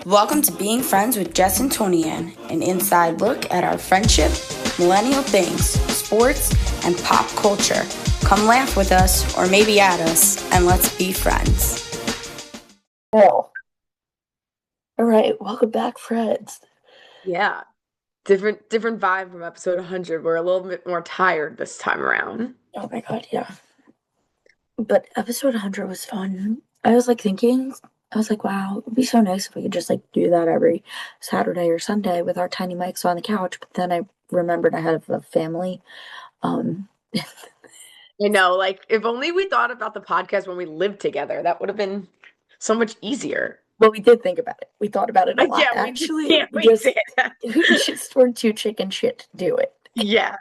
Welcome to Being Friends with Jess and Toni-ann, an inside look at our friendship, millennial things, sports, and pop culture. Come laugh with us, or maybe at us, and let's be friends. Oh, all right. Welcome back, friends. Yeah. Different vibe from episode 100. We're a little bit more tired this time around. Oh my God, yeah. But episode 100 was fun. I was like thinking, I was like, wow, it would be so nice if we could just like do that every Saturday or Sunday with our tiny mics on the couch. But then I remembered I had a family. Um, I know, like if only we thought about the podcast when we lived together, that would have been so much easier. but we did think about it. We thought about it a lot, Yeah, we did. actually. Yeah, we did. We just were too chicken shit to do it. Yeah,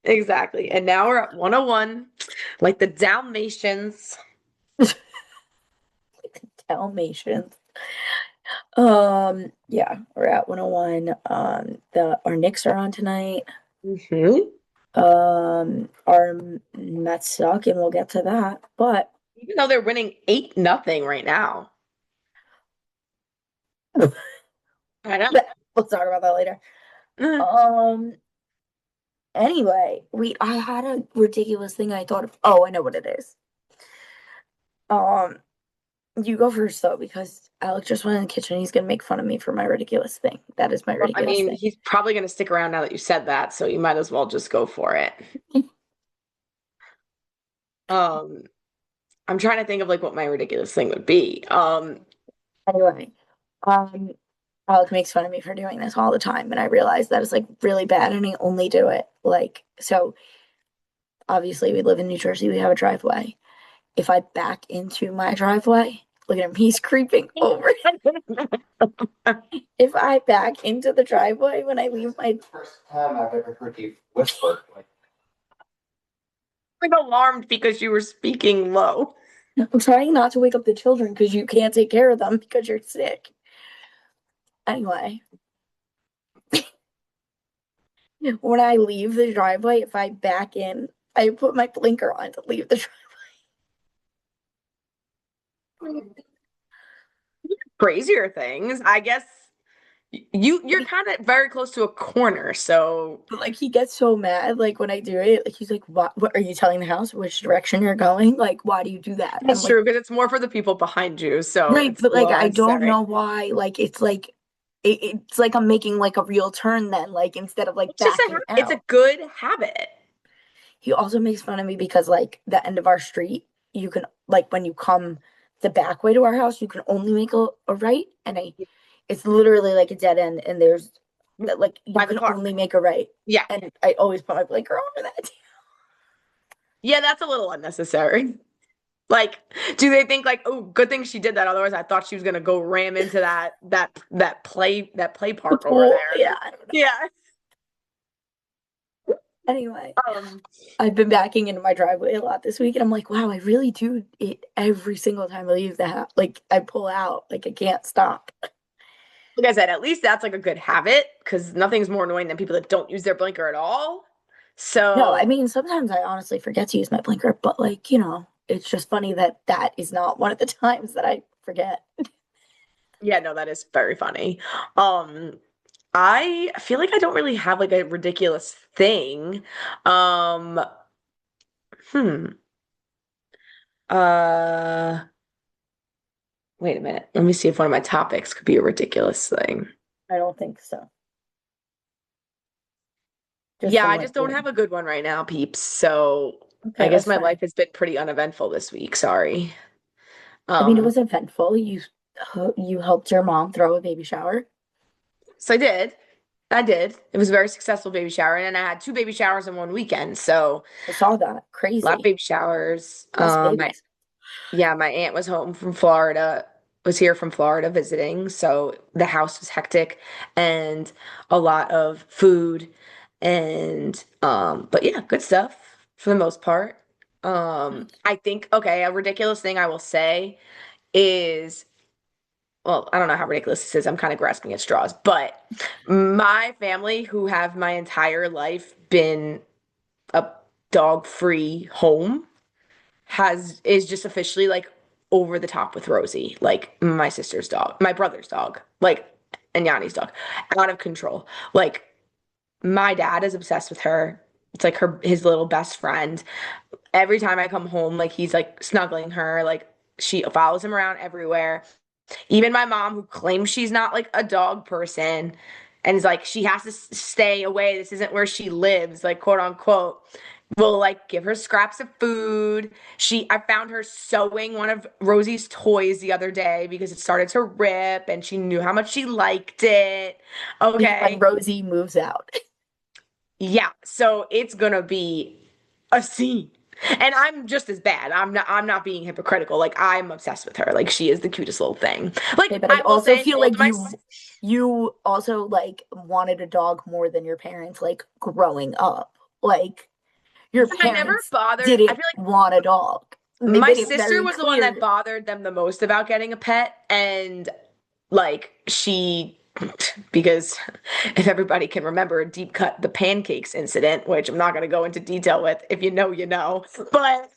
exactly. And now we're at 101, like the Dalmatians. Dalmatians. Yeah, we're at 101. Our Knicks are on tonight. Hmm. Our Mets suck, and we'll get to that. But Even though they're winning 8-0 right now. I know. we'll talk about that later. Mhm. Um, anyway, I had a ridiculous thing I thought of. Oh, I know what it is. Um, you go first though, because Alex just went in the kitchen. He's gonna make fun of me for my ridiculous thing. That is my Well, I ridiculous mean, thing. he's probably going to stick around now that you said that, so you might as well just go for it. Um, I'm trying to think of like what my ridiculous thing would be. Anyway, um, Alex makes fun of me for doing this all the time, and I realize that it's like really bad, and I only do it like so. Obviously, we live in New Jersey. We have a driveway. If I back into my driveway, look at him, he's creeping over. If I back into the driveway when I leave my First time I've ever heard you whisper. Like, like alarmed because you were speaking low. I'm trying not to wake up the children because you can't take care of them because you're sick. Anyway, when I leave the driveway, if I back in, I put my blinker on to leave the Crazier things. I guess you're driveway. kind of very close to a corner, so But like he gets so mad like when I do it. Like he's like, What are you telling the house which direction you're going? Like, why do you do that?" I'm that's like, true because it's more for the people behind you, so right, it's but a like little I don't unnecessary. know why. Like it's like I'm making like a real turn then, like instead of like It's just backing it's a out. good habit. He also makes fun of me because like the end of our street, you can like when you come the back way to our house, you can only make a right, and I it's literally like a dead end, and there's like you By the can park. only make a right, Yeah. and I always put my blinker over that. Yeah, that's a little unnecessary. Like, do they think like, oh, good thing she did that? Otherwise, I thought she was gonna go ram into that play The park over pool, there. yeah, I don't know. Yeah. Anyway, Um, I've been backing into my driveway a lot this week, and I'm like, wow, I really do it every single time I leave the house. Like I pull out, like I can't stop. like I said, at least that's like a good habit because nothing's more annoying than people that don't use their blinker at all. No, I So, mean sometimes I honestly forget to use my blinker, but like it's just funny that that is not one of the times that I forget. yeah, no, that is very funny. Um, I feel like I don't really have like a ridiculous thing. Um, hmm. Uh, Wait a minute. Let me see if one of my topics could be a ridiculous thing. I don't think so. Just Yeah, from I like just don't have a good one right now, peeps. So I okay, guess that's my fine. life has been pretty uneventful this week. Sorry. I mean, it Um, was eventful. You helped your mom throw a baby shower. so I did. I did. It was a very successful baby shower, and then I had two baby showers in one weekend. So I saw that. a lot of Crazy. baby showers. Less babies. My aunt was home from Florida, was here from Florida visiting, so the house was hectic and a lot of food and but yeah, good stuff for the most part. I think okay, a ridiculous thing I will say is well, I don't know how ridiculous this is. I'm kind of grasping at straws, but my family who have my entire life been a dog-free home has is just officially like over the top with Rosie, like my sister's dog, my brother's dog, like and Yanni's dog, out of control. Like my dad is obsessed with her. It's like his little best friend. Every time I come home, like he's like snuggling her, like she follows him around everywhere. Even my mom, who claims she's not like a dog person and is like, she has to stay away. This isn't where she lives, like quote unquote, will like give her scraps of food. I found her sewing one of Rosie's toys the other day because it started to rip and she knew how much she liked it. When Okay. Rosie moves out. Yeah. So it's gonna be a scene. And I'm just as bad. I'm not being hypocritical. Like I'm obsessed with her. Like she is the cutest little thing. Okay, Like but I I will also say feel both like of my you also like wanted a dog more than your parents like growing up. Like your I never parents bothered. I didn't feel want a dog. They like my made it sister very was the one that clear. bothered them the most about getting a pet. And like she because if everybody can remember a deep cut the pancakes incident, which I'm not going to go into detail with, if you know, you know. But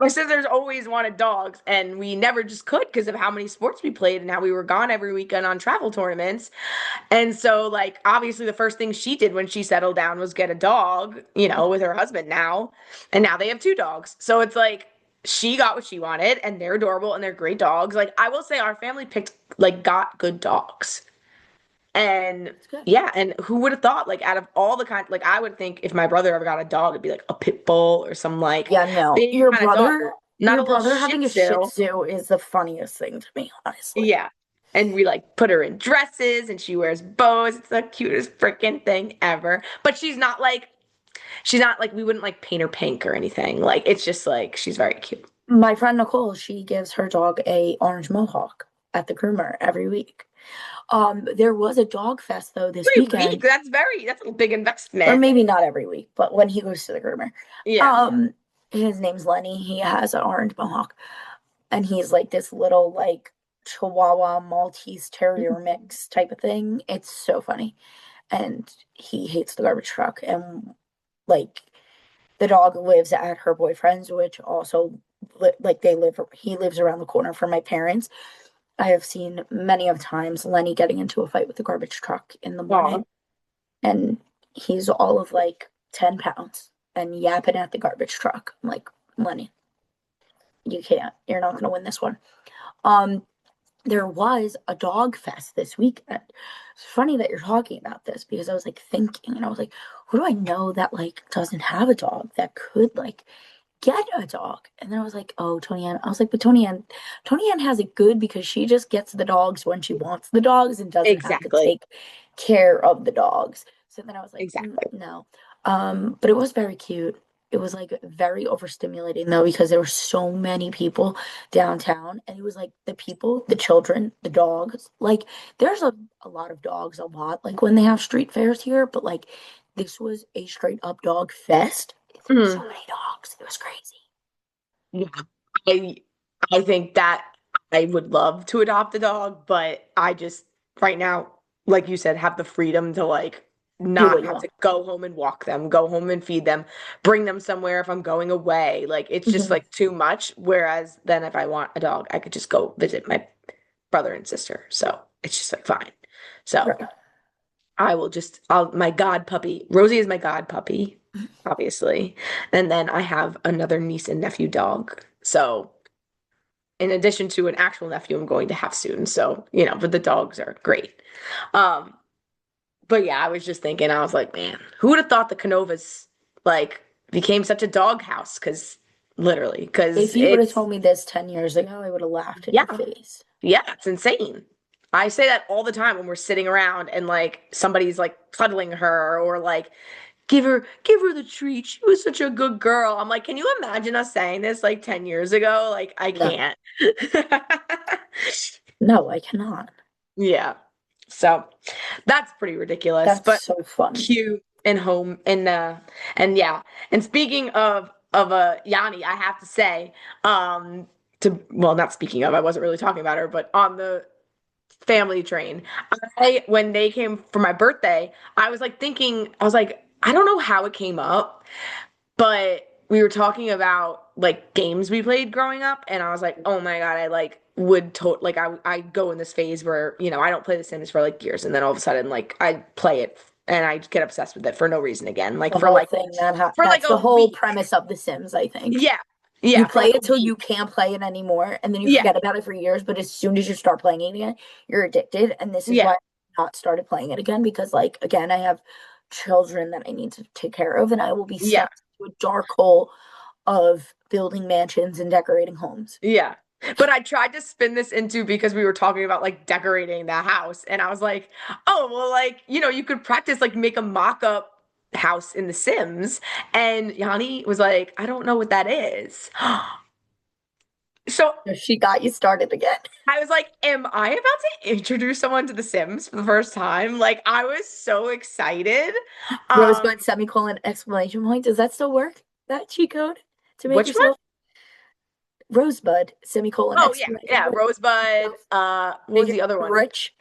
my sisters always wanted dogs, and we never just could because of how many sports we played and how we were gone every weekend on travel tournaments. And so, like, obviously, the first thing she did when she settled down was get a dog, you know, with her husband now. And now they have two dogs. So it's like she got what she wanted, and they're adorable and they're great dogs. Like, I will say, our family got good dogs. And It's good. yeah, and who would have thought, like, out of all the kind, like, I would think if my brother ever got a dog, it'd be like a pit bull or some like Yeah, no. big kind of dog, not Your a little brother shih having a Shih tzu. Tzu is the funniest thing to me, honestly. Yeah. And we like put her in dresses and she wears bows. It's the cutest freaking thing ever. But she's not like we wouldn't like paint her pink or anything. Like it's just like she's very cute. My friend Nicole, she gives her dog a orange mohawk at the groomer every week. There was a dog fest though this Every week, weekend, that's a big or investment. maybe not every week, but when he goes to the groomer. Yeah. Um, his name's Lenny. He has an orange mohawk, and he's like this little like Chihuahua Maltese Terrier mix type of thing. It's so funny, and he hates the garbage truck, and like the dog lives at her boyfriend's, which also like he lives around the corner from my parents. I have seen many of times Lenny getting into a fight with the garbage truck in the Aw. morning, and he's all of like 10 pounds and yapping at the garbage truck. I'm like, Lenny, you can't. You're not going to win this one. Um, there was a dog fest this weekend. It's funny that you're talking about this because I was like thinking, and I was like, who do I know that like doesn't have a dog that could like get a dog? And then I was like, oh, Toni-ann. I was like, but Toni-ann has it good because she just gets the dogs when she wants the dogs and doesn't have to Exactly. take care of the dogs. So then I was like, Exactly. no. But it was very cute. It was like very overstimulating though because there were so many people downtown, and it was like the people, the children, the dogs. Like there's a lot of dogs a lot like when they have street fairs here, but like this was a straight up dog fest. There were so Mhm. many dogs. It was crazy. Yeah. I I think that I would love to adopt a dog, but I just right now, like you said, have the freedom to like Do what not you have to want. go home and walk them, go home and feed them, bring them somewhere if I'm going away. Like it's just Mhm. like too much. Whereas then if I want a dog, I could just go visit my brother and sister. So it's just like fine. So Right. I'll my god puppy. Rosie is my god puppy, obviously. And then I have another niece and nephew dog. So in addition to an actual nephew I'm going to have soon. So, you know, but the dogs are great. Um, but yeah, I was just thinking, I was like, man, who would have thought the Canovas like became such a dog house? Because literally, because If you would have it's told me this 10 years ago, I would have laughed in your yeah, face. yeah, it's insane. I say that all the time when we're sitting around and like somebody's like cuddling her or like give her the treat. She was such a good girl. I'm like, can you imagine us saying this like 10 years ago? Like, I No, can't. no, I cannot. Yeah. So that's pretty ridiculous, That's but so funny. cute and home and yeah. And speaking of Yanni, I have to say, to well, not speaking of, I wasn't really talking about her, but on the family train. When they came for my birthday, I was like thinking, I was like, I don't know how it came up, but we were talking about like games we played growing up, and I was like, oh my God, I like would like I go in this phase where, I don't play The Sims for like years, and then all of a sudden like I play it and I get obsessed with it for no reason again. Like The for whole like thing for like that's the a whole week. premise of The Sims, I think. Yeah. You Yeah, for play like it a till week. you can't play it anymore, and then you Yeah. forget about it for years. But as soon as you start playing it again, you're addicted. And this is Yeah. why I've not started playing it again because, like, again, I have children that I need to take care of, and I will be Yeah. sucked into a dark hole of building mansions and decorating homes. Yeah. But I tried to spin this into because we were talking about like decorating the house. And I was like, oh, well, like, you could practice, like, make a mock up house in The Sims. And Yanni was like, I don't know what that is. So So she got you started again. I was like, am I about to introduce someone to The Sims for the first time? Like, I was so excited. Rosebud semicolon exclamation point. Does that still work? That cheat code to make Which one? yourself Rosebud semicolon Oh, yeah. exclamation Yeah. point. Rosebud. What was Make the it other one? rich.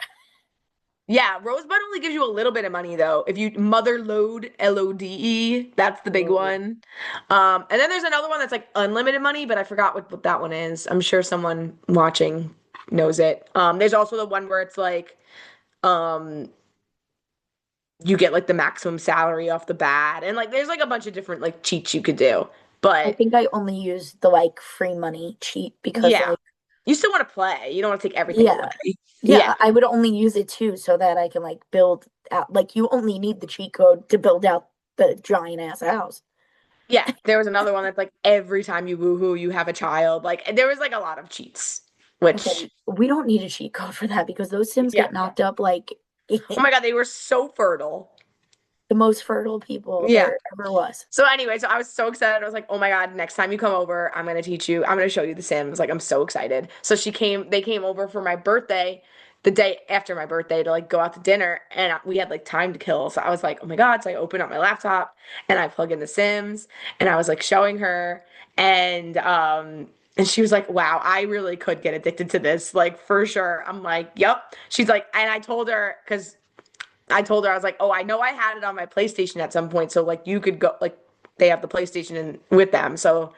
Yeah, Rosebud only gives you a little bit of money though. If you Mother Lode, Lode, that's the big Ooh. one. And then there's another one that's like unlimited money, but I forgot what that one is. I'm sure someone watching knows it. There's also the one where it's like, um, you get like the maximum salary off the bat, and like there's like a bunch of different like cheats you could do. I But think I only use the like free money cheat because yeah, like you still want to play. You don't want to take everything away. yeah. Yeah. Yeah, I would only use it too so that I can like build out like you only need the cheat code to build out the giant ass house. Yeah, there was another one that's like every time you woohoo, you have a child. Like there was like a lot of cheats, which Okay, we don't need a cheat code for that because those Sims yeah. get knocked up like Oh my God, they were so fertile. the most fertile people Yeah. there ever was. So anyway, so I was so excited. I was like, oh my God, next time you come over, I'm gonna teach you, I'm gonna show you The Sims. Like I'm so excited. So they came over for my birthday, the day after my birthday to like go out to dinner, and we had like time to kill. So I was like, oh my God. So I opened up my laptop and I plug in The Sims and I was like showing her, and she was like, wow, I really could get addicted to this, like for sure. I'm like, yep. She's like, and I told her, I was like, oh, I know I had it on my PlayStation at some point. So like you could go, like they have the PlayStation with them. So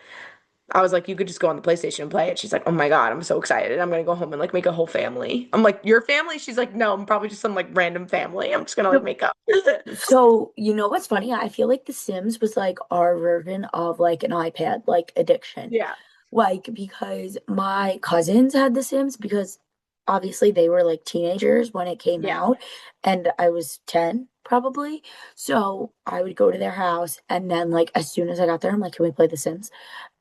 I was like, you could just go on the PlayStation and play it. She's like, oh my God, I'm so excited. I'm gonna go home and like make a whole family. I'm like, your family? She's like, no, I'm probably just some like random family. I'm just gonna like make up. So, you know what's funny? I feel like The Sims was like our version of like an iPad like addiction. Yeah. Like because my cousins had The Sims because obviously they were like teenagers when it came Yeah. out and I was 10 probably. So I would go to their house and then like as soon as I got there, I'm like, can we play The Sims?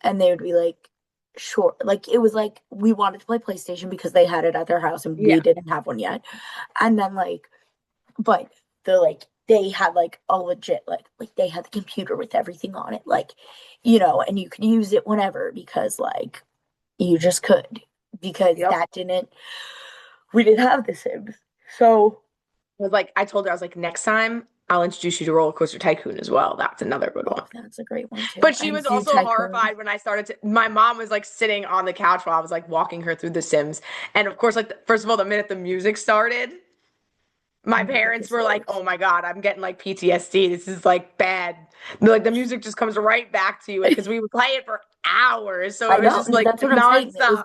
And they would be like, sure. Like it was like we wanted to play PlayStation because they had it at their house and Yeah. we didn't have one yet. And then like, but the like they had like a legit like they had the computer with everything on it, like, and you could use it whenever because like you just could because Yep. we didn't have The Sims. So I was like, I told her, I was like, next time I'll introduce you to Roller Coaster Tycoon as well. That's another good one. that's a great one too. But she And was Zoo also Tycoon. horrified when I started to. My mom was like sitting on the couch while I was like walking her through The Sims. And of course, like, first of all, the minute the music started, my Oh my parents were goodness. like, oh my God, I'm getting like PTSD. This is like bad. Like, the music just comes right back to you because we would play it for hours. So I it was know, just like that's what I'm saying. It was nonstop.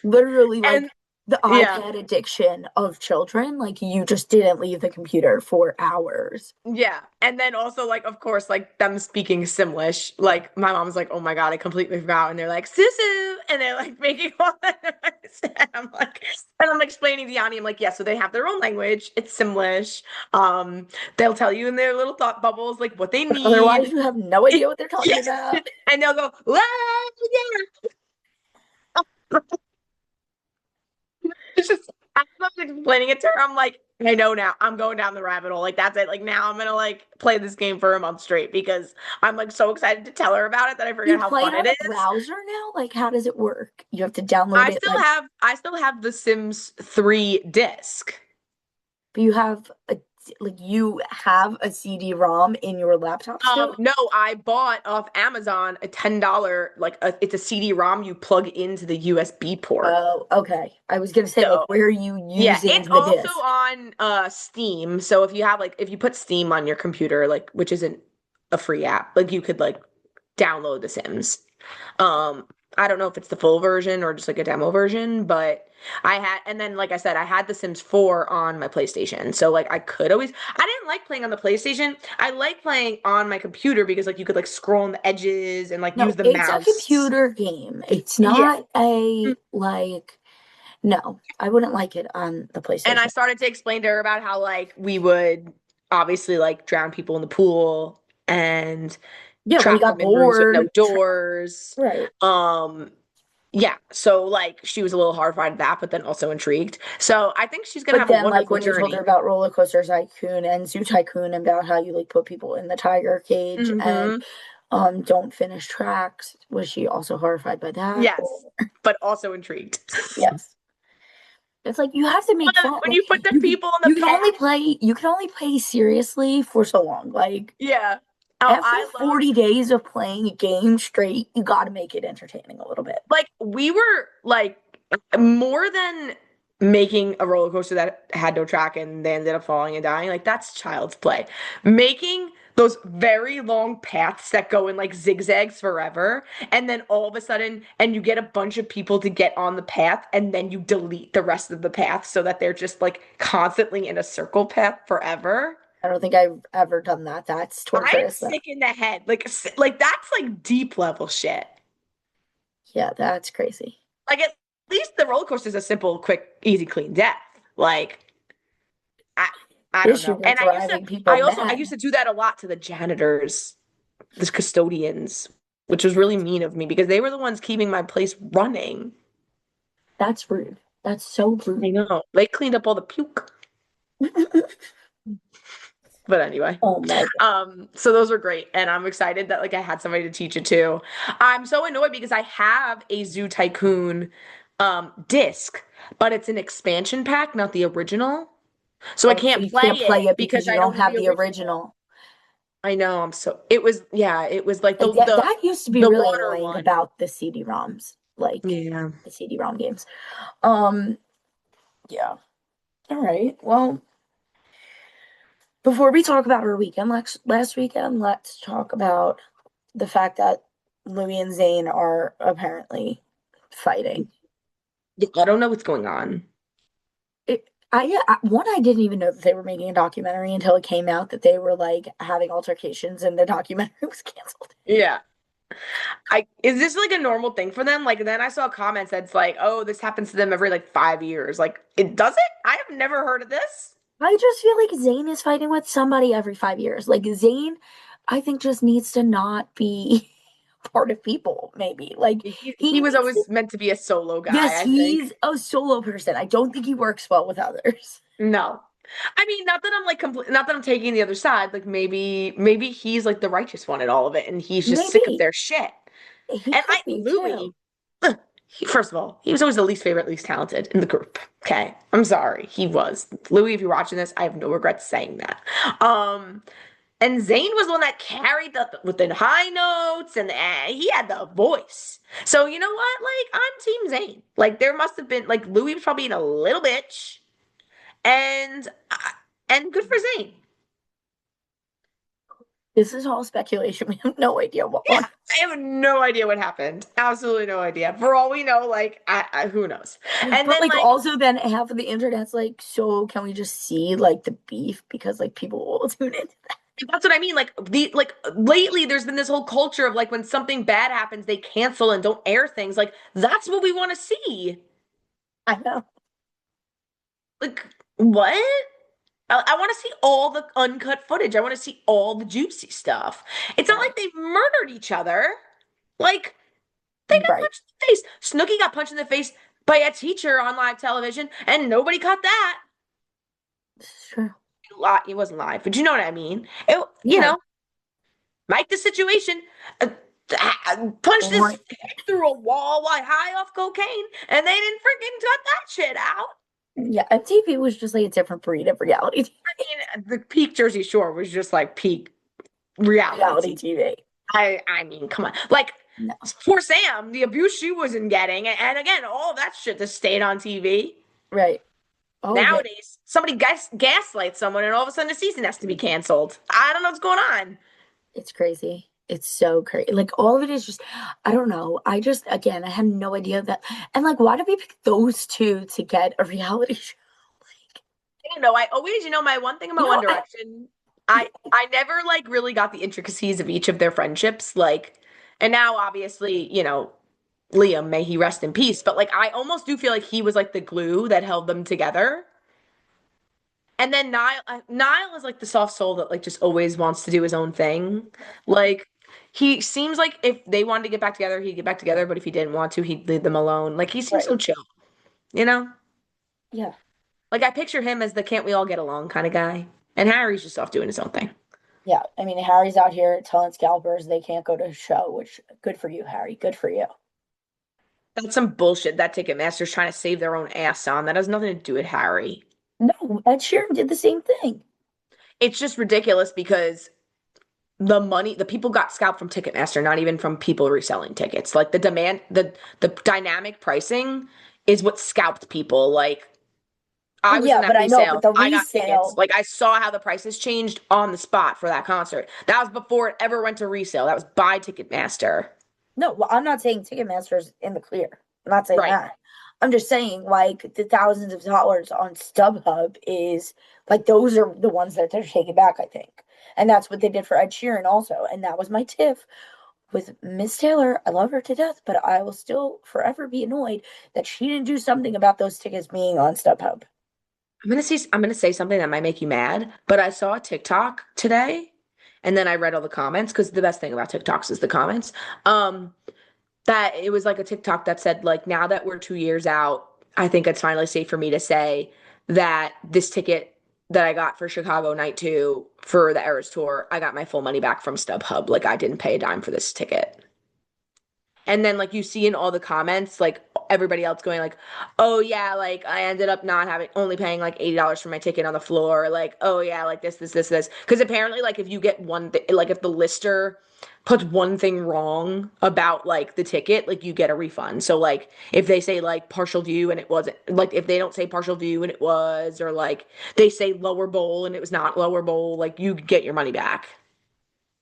literally like And the yeah. iPad addiction of children. Like you just didn't leave the computer for hours. Yeah. And then also, like, of course, like them speaking Simlish. Like, my mom's like, oh my God, I completely forgot. And they're like, Susu. And they're like making all that noise. And I'm like, and I'm explaining to Yanni, I'm like, yeah, so they have their own language. It's Simlish. They'll tell you in their little thought bubbles, like, what they But need. otherwise, you have no idea what they're talking Yes. about. And they'll go, "Wow, yeah." It's just, as I was explaining it to her, I'm like, I know now. I'm going down the rabbit hole. Like, that's it. Like, now I'm gonna like play this game for a month straight because I'm like so excited to tell her about it that I You forget how play fun it on it a is. browser now? Like, how does it work? You have to download it, like, I still have the Sims 3 disc. but you have a CD-ROM in your laptop still? No, I bought off Amazon a $10 it's a CD-ROM you plug into the USB port. Oh, okay. I was gonna say, So, like, where are you yeah, using it's the also disc? on Steam. So if you put Steam on your computer, like, which isn't a free app, like you could like download The Sims. Um, I don't know if it's the full version or just like a demo version, but and then like I said, I had The Sims 4 on my PlayStation. So like I could always, I didn't like playing on the PlayStation. I like playing on my computer because like you could like scroll on the edges and like use No, the it's a mouse. computer game. It's Yeah. not a like no, I wouldn't like it on the And I PlayStation. started to explain to her about how like we would obviously like drown people in the pool and Yeah, when you trap got them in rooms with no bored, doors. right. Um, yeah, so like she was a little horrified at that, but then also intrigued. So I think she's gonna But have a then, like wonderful when you told her journey. about Roller Coaster Tycoon and Zoo Tycoon, and about how you like put people in the tiger cage and Hmm. don't finish tracks, was she also horrified by that? Yes, but also intrigued. Yes. It's like you have to make fun. When Like you put the you people in the path, you can only play seriously for so long. Like yeah. Oh, after I love 40 days of playing a game straight, you got to make it entertaining a little bit. like we were like more than making a roller coaster that had no track and they ended up falling and dying. Like that's child's play. Making those very long paths that go in like zigzags forever, and then all of a sudden, and you get a bunch of people to get on the path, and then you delete the rest of the path so that they're just like constantly in a circle path forever. I don't think I've ever done that. That's I'm torturous though. sick in the head. Like that's like deep level shit. Yeah, that's crazy. Like at least the roller coaster is a simple, quick, easy, clean death. Like I I don't This year know. they're And driving people I mad. used to do that a lot to the janitors, the custodians, which was really mean of me because they were the ones keeping my place running. That's rude. That's so I rude. know. They cleaned up all the puke. But anyway. Oh my God. So those were great, and I'm excited that like I had somebody to teach it to. I'm so annoyed because I have a Zoo Tycoon disc, but it's an expansion pack, not the original. So I Oh, so can't you play can't play it it because because you I don't don't have have the the original. original. I know, it was yeah, it was like Like that used to be the really water annoying one. about the CD-ROMs, like Yeah. the CD-ROM games. Um, yeah. All right. Well, before we talk about our weekend, last weekend, let's talk about the fact that Louis and Zayn are apparently fighting. Yeah, I don't know what's going on. I didn't even know that they were making a documentary until it came out that they were like having altercations and the documentary was canceled. Yeah. Is this like a normal thing for them? Like then I saw comments that's like, "Oh, this happens to them every like 5 years." Like, it does it? I have never heard of this. I just feel like Zayn is fighting with somebody every 5 years. Like Zayn, I think just needs to not be part of people, maybe. Like He he was needs to, always meant to be a solo yes, guy, I think. he's a solo person. I don't think he works well with others. No. I mean, not that I'm like not that I'm taking the other side. Like maybe he's like the righteous one in all of it and he's just sick of Maybe their shit. he And could be too. Louis, first of all, he was always the least favorite, least talented in the group. Okay. I'm sorry. He was. Louis, if you're watching this, I have no regrets saying that. And Zayn was the one that carried with the high notes and he had the voice. So you know what? Like I'm Team Zayn. Like there must have been like Louis was probably being a little bitch, and good for Zayn. This is all speculation. We have no idea what Yeah, won. I have no idea what happened. Absolutely no idea. For all we know, like who knows? And But then like like also then half of the internet's like, so can we just see like the beef because like people will tune in? that's what I mean. Like lately, there's been this whole culture of like when something bad happens, they cancel and don't air things. Like that's what we want to see. I know. Like what? I want to see all the uncut footage. I want to see all the juicy stuff. It's not like Right. they've murdered each other. Like they got Right. punched in the face. Snooki got punched in the face by a teacher on live television, and nobody caught that. This is true. It wasn't live, but you know what I mean. It, Yeah. Mike the situation. Punched his Right. head through a wall while high off cocaine, and they didn't freaking cut that shit out. Yeah. MTV was just like a different breed of reality I mean, the peak Jersey Shore was just like peak reality reality TV. TV. I mean, come on. Like, No. poor Sam, the abuse she wasn't getting, and again, all of that shit just stayed on TV. Right. Oh yeah. Nowadays, somebody gaslights someone, and all of a sudden the season has to be canceled. I don't know what's going on. It's crazy. It's so crazy. Like all of it is just, I don't know. I just, again, I had no idea that. And like, why did we pick those two to get a reality show? I don't know. I always, my one thing You about One know, Direction, I never like really got the intricacies of each of their friendships. Like, and now obviously, Liam, may he rest in peace. But like, I almost do feel like he was like the glue that held them together. And then Niall is like the soft soul that like just always wants to do his own thing. Like, he seems like if they wanted to get back together, he'd get back together. But if he didn't want to, he'd leave them alone. Like, he seems so right. chill, you know? Yeah. Like, I picture him as the can't we all get along kind of guy. And Harry's just off doing his own thing. Yeah. I mean, Harry's out here telling scalpers they can't go to a show, which good for you, Harry. Good for you. That's some bullshit that Ticketmaster's trying to save their own ass on. That has nothing to do with Harry. No, Ed Sheeran did the same thing. It's just ridiculous because the people got scalped from Ticketmaster, not even from people reselling tickets. Like the dynamic pricing is what scalped people. Like, I Well, was in yeah, that but I know, resale. but the I got tickets. resale. Like, I saw how the prices changed on the spot for that concert. That was before it ever went to resale. That was by Ticketmaster. No, well, I'm not saying Ticketmaster's in the clear. I'm not saying Right. that. I'm just saying, like, the thousands of dollars on StubHub is like those are the ones that they're taking back, I think. And that's what they did for Ed Sheeran also. And that was my tiff with Miss Taylor. I love her to death, but I will still forever be annoyed that she didn't do something about those tickets being on StubHub. I'm gonna say something that might make you mad, but I saw a TikTok today, and then I read all the comments because the best thing about TikToks is the comments. Um, that it was like a TikTok that said like now that we're 2 years out, I think it's finally safe for me to say that this ticket that I got for Chicago Night 2 for the Eras Tour, I got my full money back from StubHub. Like, I didn't pay a dime for this ticket. And then like you see in all the comments, like everybody else going like, "Oh yeah, like I ended up not having only paying like $80 for my ticket on the floor." Like, "Oh yeah, like this." Because apparently, like if you get one thing, like if the lister puts one thing wrong about like the ticket, like you get a refund. So like if they say like partial view and it wasn't, like if they don't say partial view and it was, or like they say lower bowl and it was not lower bowl, like you get your money back.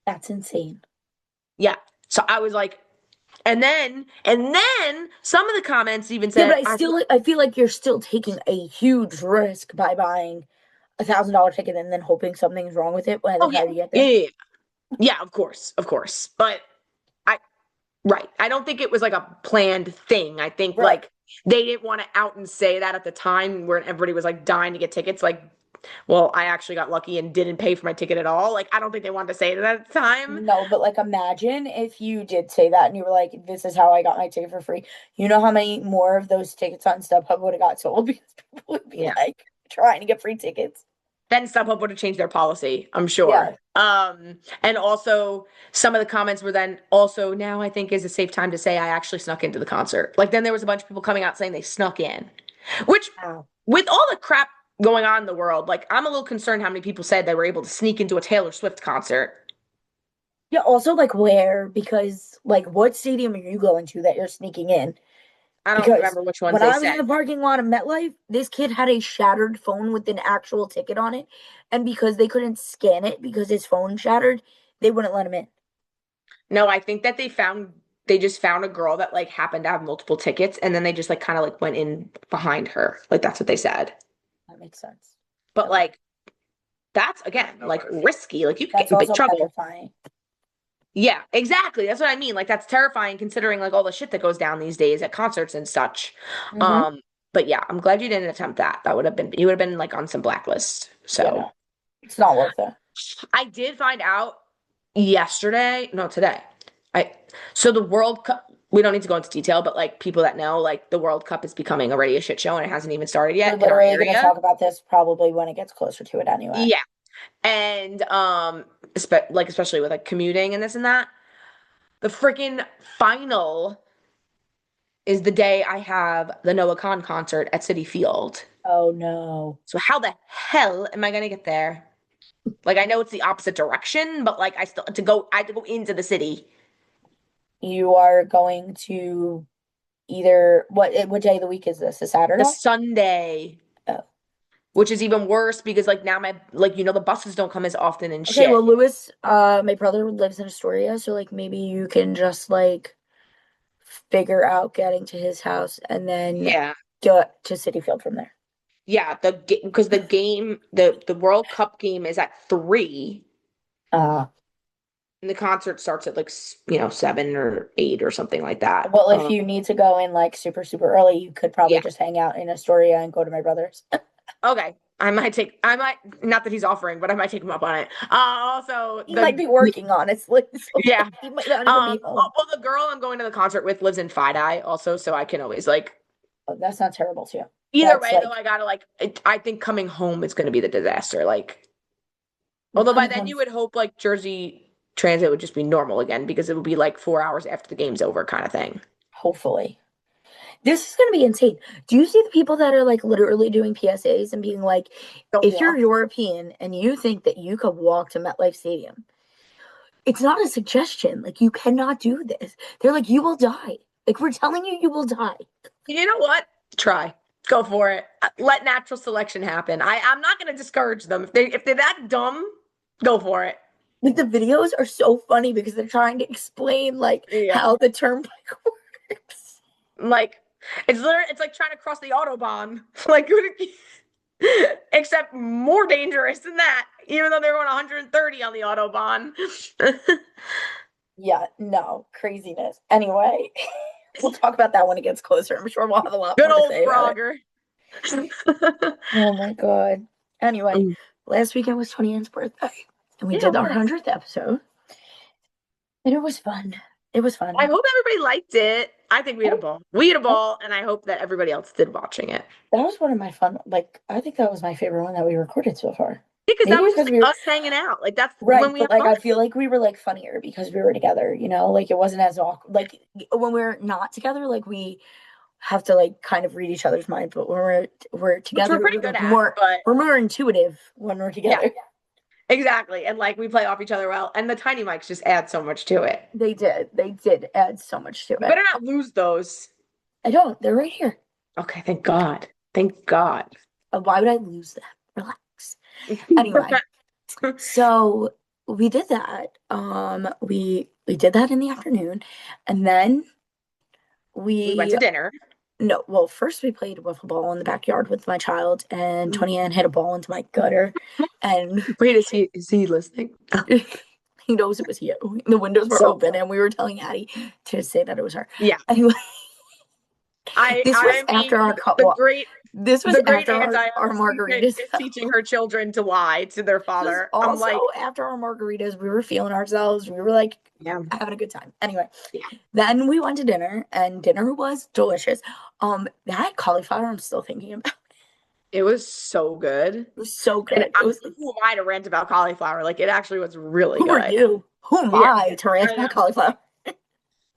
That's insane. Yeah. So I was like, and then some of the comments even Yeah, but said, I feel like you're still taking a huge risk by buying $1,000 ticket and then hoping something's wrong with it by the "Oh yeah, time you get yeah, there. yeah, yeah, yeah, of course." But I, right, I don't think it was like a planned thing. I think Right. like they didn't want to out and say that at the time where everybody was like dying to get tickets. Like, well, I actually got lucky and didn't pay for my ticket at all. Like, I don't think they wanted to say that at the time. No, but like imagine if you did say that and you were like, this is how I got my ticket for free. You know how many more of those tickets on StubHub would have got sold because people would be Yeah. like trying to get free tickets. Then StubHub would have changed their policy, I'm sure. Yeah. And also some of the comments were then also now I think is a safe time to say I actually snuck into the concert. Like then there was a bunch of people coming out saying they snuck in, which Wow. with all the crap going on in the world, like I'm a little concerned how many people said they were able to sneak into a Taylor Swift concert. Yeah, also like where, because like what stadium are you going to that you're sneaking in? I don't Because remember which ones when they I was said. in the parking lot of MetLife, this kid had a shattered phone with an actual ticket on it. And because they couldn't scan it because his phone shattered, they wouldn't let him in. No, I think that they just found a girl that like happened to have multiple tickets and then they just like kind of like went in behind her. Like that's what they said. That makes sense. But Okay. like that's again like risky. Like you could get That's in big also trouble. petrifying. Yeah, exactly. That's what I mean. Like that's terrifying considering like all the shit that goes down these days at concerts and such. Mm-hmm. Um, but yeah, I'm glad you didn't attempt that. That would have been you would have been like on some blacklist. Yeah, So no, it's not worth it. I did find out yesterday, no, today. I so the World Cup, we don't need to go into detail, but like people that know, like the World Cup is becoming already a shit show and it hasn't even started We're yet in our literally going to area. talk about this probably when it gets closer to it anyway. Yeah. And like especially with like commuting and this and that. The freaking final is the day I have the Noah Khan concert at Citi Field. Oh no. So how the hell am I gonna get there? Like I know it's the opposite direction, but like I have to go into the city. You are going to either what day of the week is this? A The Saturday? Sunday. Oh. which is even worse because like now the buses don't come as often and Okay, shit. well, Lewis, my brother lives in Astoria, so like maybe you can just like figure out getting to his house and then Yeah. get to City Field from there. Yeah, because the game, the World Cup game is at 3, Uh, and the concert starts at like 7 or 8 or something like that. well, if you need to go in like super, super early, you could probably Yeah. just hang out in Astoria and go to my brother's. Okay. Not that he's offering, but I might take him up on it. Also, He might be working, honestly. So yeah. he might not even be home. Well, the girl I'm going to the concert with lives in Fidei also, so I can always like. Oh, that's not terrible too. Either That's way, though, like I gotta I think coming home is going to be the disaster. Like, well, although by coming then home. you would hope like Jersey transit would just be normal again because it would be like 4 hours after the game's over, kind of thing. Hopefully. This is going to be insane. Do you see the people that are like literally doing PSAs and being like, Don't if you're walk. European and you think that you could walk to MetLife Stadium, it's not a suggestion. Like, you cannot do this. They're like, you will die. Like, we're telling you, you will die. You know what? Try. Go for it. Let natural selection happen. I'm not going to discourage them. If they're that dumb, go for it. Like, the videos are so funny because they're trying to explain, like, Yeah. how the turnpike works. Like it's like trying to cross the Autobahn. Like except more dangerous than that, even though they're going 130 on the Autobahn. Yeah, no, craziness. Anyway, we'll talk about that when it gets closer. I'm sure we'll have a lot Good more to old say about it. Frogger. Oh my God. Anyway, last weekend was Toni-ann's birthday, and we Yeah, did our what? 100th episode, and it was fun. It was fun. I hope everybody liked it. I think we had a ball. We had a ball, and I hope that everybody else did watching it. That was one of my fun. Like, I think that was my favorite one that we recorded so far. Because that Maybe was it's just because like we were us hanging out. Like that's right, when we but have like fun. I feel like we were like funnier because we were together. You know, like it wasn't as awkward. Like when we're not together, like we have to like kind of read each other's mind. But when we're Which together, we're pretty we're good like at, but we're more intuitive when we're yeah, together. exactly. And like we play off each other well, and the tiny mics just add so much to it. They did add so much to You it. better not lose those. I don't. They're right here. Okay, thank God. Thank God. Why would I lose them? Relax. Anyway, so we did that. We did that in the afternoon, and then We went to dinner. no, well, first we played wiffle ball in the backyard with my child, and Toni-ann hit a ball into my gutter, and Wait, is he listening? he knows it was you. The windows were So open, and we were telling Addie to say that it was her. yeah, Anyway, this was I mean after our cut. the great This was the great after aunt our margaritas. is teaching her children to lie to their This was father. I'm also like, after our margaritas. We were feeling ourselves. We were like yeah, having a good time. Anyway, yeah. then we went to dinner, and dinner was delicious. That cauliflower, I'm still thinking about. It was so good. It was so And good. It was. who am I to rant about cauliflower? Like it actually was really Who good. are you? Who am Yeah. I to rant about cauliflower?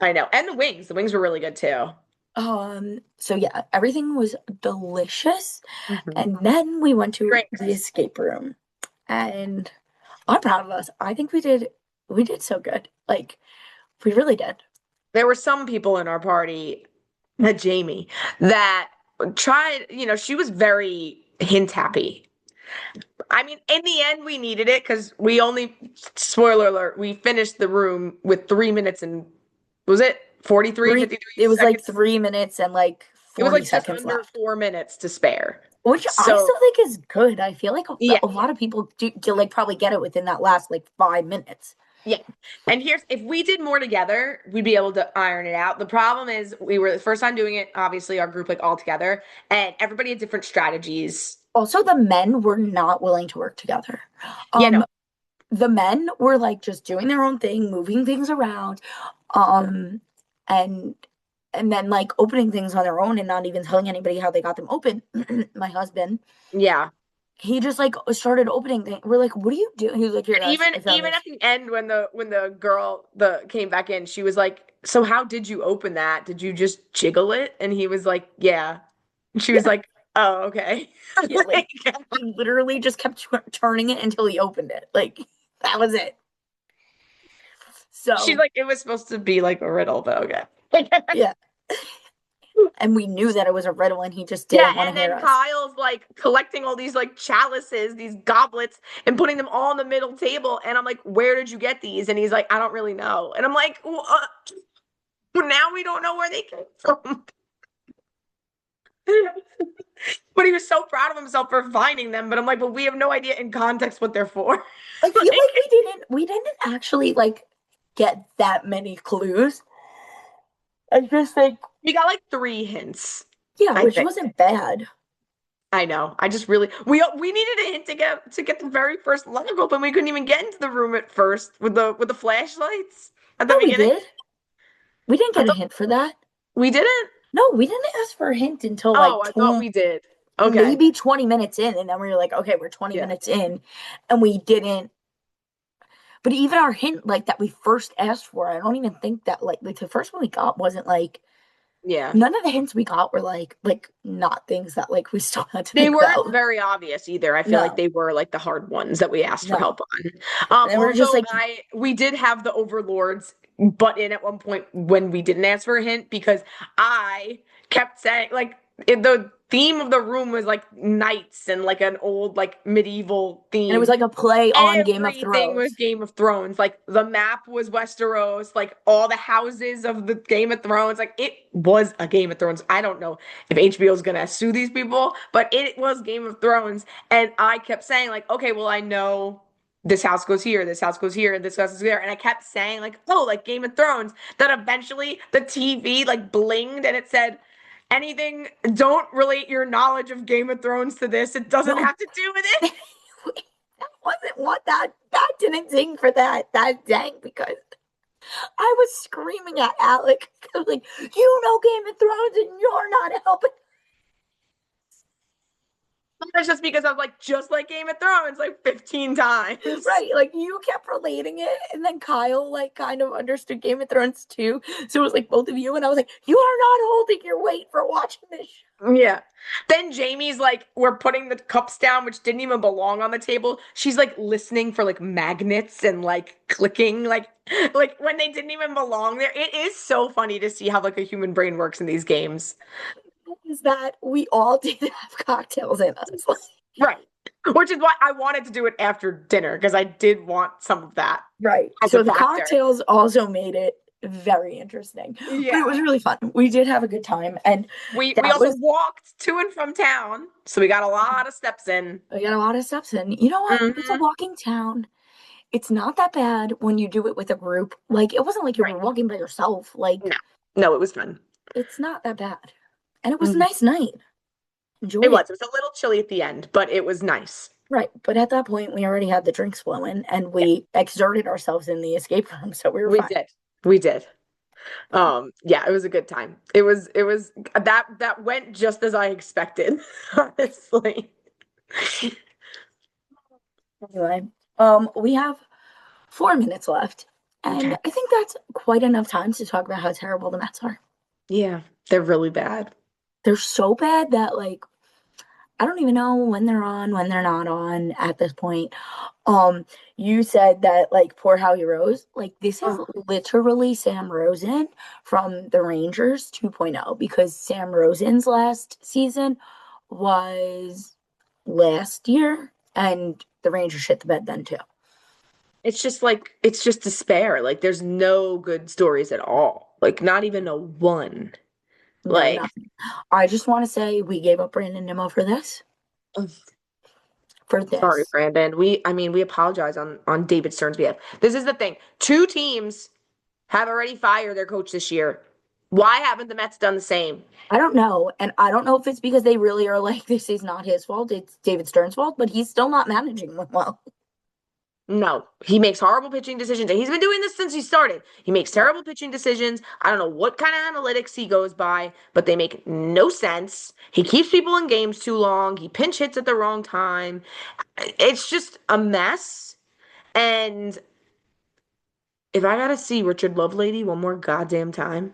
I know. And the wings. The wings were really good too. So yeah, everything was delicious. Mhm. And then we went to Drinks. the escape room. And I'm proud of us. I think we did so good. Like we really did. There were some people in our party, Jamie, that tried, she was very hint happy. I mean, in the end, we needed it because spoiler alert, we finished the room with 3 minutes and, was it 43, 53 It was like seconds? 3 minutes and like It was 40 like just seconds under left. 4 minutes to spare. Which I So, still think is good. I feel like yeah. a lot of people do like probably get it within that last like 5 minutes. Yeah. And if we did more together, we'd be able to iron it out. The problem is we were the first time doing it, obviously, our group like all together, and everybody had different strategies. Also, the men were not willing to work together. No. The men were like just doing their own thing, moving things around, and then like opening things on their own and not even telling anybody how they got them open. My husband, Yeah. he just like started opening things. We're like, "What are you doing?" He was like, "Here, guys, Even I found at this." the end when the girl came back in, she was like, "So how did you open that? Did you just jiggle it?" And he was like, "Yeah." And she was like, "Oh, okay." Yeah, like he literally just kept turning it until he opened it. Like that was it. So she's like, "It was supposed to be like a riddle, but okay." yeah. And we knew that it was a riddle, and he just Yeah, didn't want to and hear then us. Kyle's like collecting all these like chalices, these goblets, and putting them all on the middle table. And I'm like, where did you get these? And he's like, I don't really know. And I'm like, now we don't know where they came from. But he was so proud of himself for finding them. But I'm like, but we have no idea in context what they're for. I feel like we didn't actually like get that many clues. I just think, We got like 3 hints. yeah, I which think. wasn't bad. I know. I just really we needed a hint to get the very first leg open. We couldn't even get into the room at first with the flashlights at the No, we beginning. did. We didn't I get a thought hint for that. we didn't. No, we didn't ask for a hint until Oh, like I thought we did. Okay. maybe 20 minutes in, and then we were like, okay, we're 20 Yeah. minutes in, and we didn't. But even our hint, like that we first asked for, I don't even think that like the first one we got wasn't like Yeah. none of the hints we got were like not things that like we still had to They think weren't about. very obvious either. I feel like No. they were like the hard ones that we asked for No. help on. And then we were just Also, like, we did have the overlords butt in at one point when we didn't ask for a hint because I kept saying like the theme of the room was like knights and like an old like medieval theme. and it was like a play on Game of Everything was Thrones. Game of Thrones. Like the map was Westeros, like all the houses of the Game of Thrones. Like it was a Game of Thrones. I don't know if HBO is gonna sue these people, but it was Game of Thrones. And I kept saying, like, okay, well, I know this house goes here, this house goes here, and this house is there. And I kept saying, like, oh, like Game of Thrones. Then eventually the TV like blinged and it said, anything, don't relate your knowledge of Game of Thrones to this. It doesn't No. have to do with it. That wasn't what that didn't sing for that dang because I was screaming at Alec. I was like, you know Game of Thrones and you're not helping. That's just because I was like, just like Game of Thrones, like 15 times. Right, like you kept relating it, and then Kyle like kind of understood Game of Thrones too. So it was like both of you, and I was like, you are not holding your weight for watching this show. Yeah. Then Jamie's like, we're putting the cups down, which didn't even belong on the table. She's like listening for like magnets and like clicking, like when they didn't even belong there. It is so funny to see how like a human brain works in these games. Is that we all did have cocktails in us. Right. Which is why I wanted to do it after dinner because I did want some of that. Right. As So a the factor. cocktails also made it very interesting. But Yeah. it was really fun. We did have a good time. And We that also was- walked to and from town, so we got a lot of steps in. we got a lot of steps in. You know what? It's a Mhm. walking town. It's not that bad when you do it with a group. Like it wasn't like you Right. were walking by yourself. Like No, it was fun. it's not that bad. And it was Mhm. a nice night. Enjoyed It was. It was a little chilly at the end, but it was nice. Right. But at that point we already had the drinks flowing and we exerted ourselves in the escape room. So we were fine. did. We did. Yeah, it was a good time. It was that went just as I expected, honestly. Anyway, we have 4 minutes left. And Okay. I think that's quite enough time to talk about how terrible the Mets are. Yeah, they're really bad. They're so bad that like I don't even know when they're on, when they're not on at this point. You said that like poor Howie Rose, like this is literally Sam Rosen from the Rangers 2.0 because Sam Rosen's last season was last year and the Rangers shit the bed then too. It's just despair. Like there's no good stories at all. Like not even a one. No, Like nothing. I just want to say we gave up Brandon Nimmo for this. For this. sorry, Brandon. We apologize on David Stern's behalf. This is the thing. 2 teams have already fired their coach this year. Why haven't the Mets done the same? I don't know. And I don't know if it's because they really are like, this is not his fault. It's David Stern's fault, but he's still not managing them well. No, he makes horrible pitching decisions. And he's been doing this since he started. He makes terrible pitching decisions. I don't know what kind of analytics he goes by, but they make no sense. He keeps people in games too long. He pinch hits at the wrong time. It's just a mess. And if I gotta see Richard Lovelady one more goddamn time,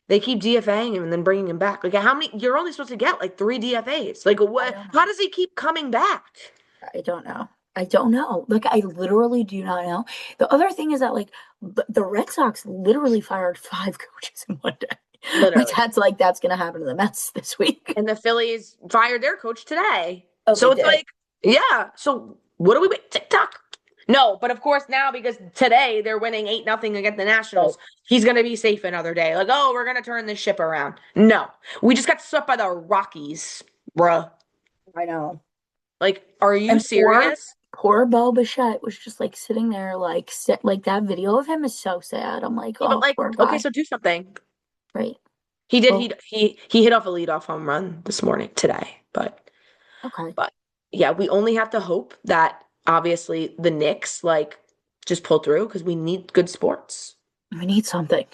they keep DFAing him and then bringing him back. Like how many? You're only supposed to get like 3 DFAs. Like what? How does he keep coming back? I don't know. I don't know. Like, I literally do not know. The other thing is that, like, the Red Sox literally fired 5 coaches in one day. My Literally. dad's like, that's gonna happen to the Mets this week. And the Phillies fired their coach today. Oh, So they it's did. like, yeah. So what do we wait? TikTok? No, but of course now because today they're winning 8-0 against the Nationals, he's gonna be safe another day. Like, oh, we're gonna turn this ship around. No. We just got swept by the Rockies, bruh. I know. Like, are you And serious? Poor Bo Bichette was just like sitting there, like that video of him is so sad. I'm like, Yeah, but oh, like, poor guy. okay, so do something. Right. He did. Well, He hit off a leadoff home run this morning today, okay. but yeah, we only have to hope that obviously the Knicks like just pull through because we need good sports. We need something.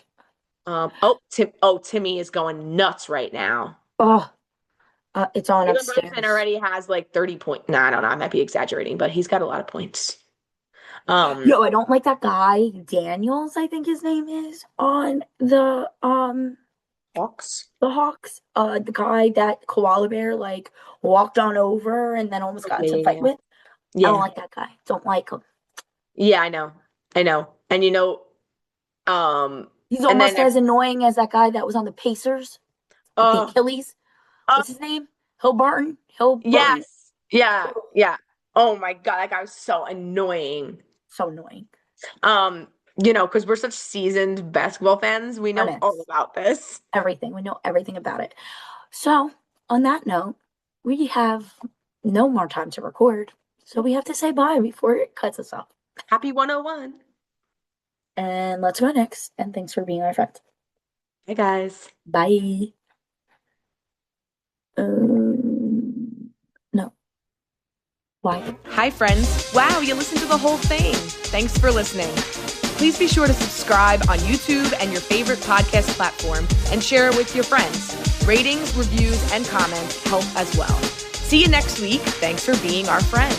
Timmy is going nuts right now. Oh, it's on Jalen upstairs. Brunson already has like 30 points. Nah, I don't know. I might be exaggerating, but he's got a lot of points. Yo, I don't like that guy, Daniels, I think his name is, on the Hawks. the Hawks. The guy that Koala Bear like walked on over and then almost got into a fight with. I don't like that guy. Don't like him. Yeah, I know. And He's almost as annoying as that guy that was on the Pacers with the Achilles. What's his name? Hill Barton. Yes. Yeah. Oh my God, that guy was so annoying. So annoying. Because we're such seasoned basketball fans, we know all about this. Everything. We know everything about it. So, on that note, we have no more time to record. So we have to say bye before it cuts us off. Happy 101. And let's go Knicks. And thanks for being our friend. Hey guys. Bye. No. Why? Hi, friends. Wow, you listened to the whole thing. Thanks for listening. Please be sure to subscribe on YouTube and your favorite podcast platform and share it with your friends. Ratings, reviews, and comments help as well. See you next week. Thanks for being our friend.